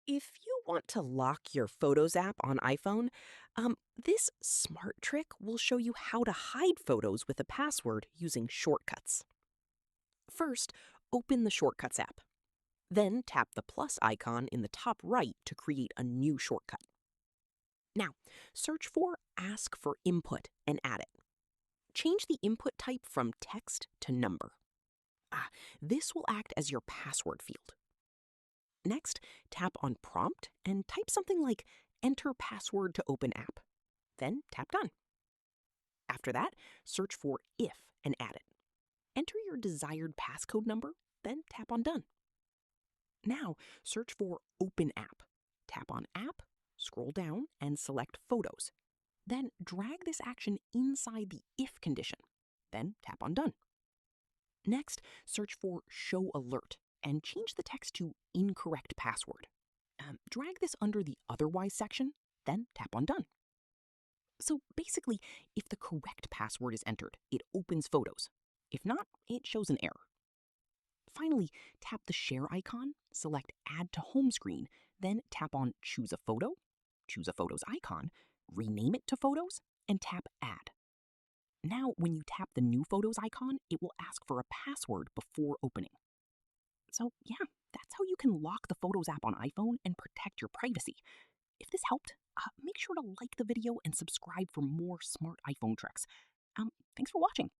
If you want to lock your Photos app on iPhone, this smart trick will show you how to hide photos with a password using shortcuts. First, open the Shortcuts app. Then tap the plus icon in the top right to create a new shortcut. Now, search for Ask for Input and add it. Change the input type from text to number. This will act as your password field. Next, tap on Prompt and type something like Enter password to open app. Then tap Done. After that, search for If and add it. Enter your desired passcode number, then tap on Done. Now, search for Open App. Tap on App, scroll down, and select Photos. Then drag this action inside the If condition. Then tap on Done. Next, search for Show Alert and change the text to Incorrect Password. Drag this under the Otherwise section, then tap on Done. So basically, if the correct password is entered, it opens Photos. If not, it shows an error. Finally, tap the Share icon, select Add to Home Screen, then tap on Choose a Photo, choose a Photos icon, rename it to Photos, and tap Add. Now, when you tap the new Photos icon, it will ask for a password before opening. So yeah, that's how you can lock the Photos app on iPhone and protect your privacy. If this helped, make sure to like the video and subscribe for more smart iPhone tricks. Thanks for watching.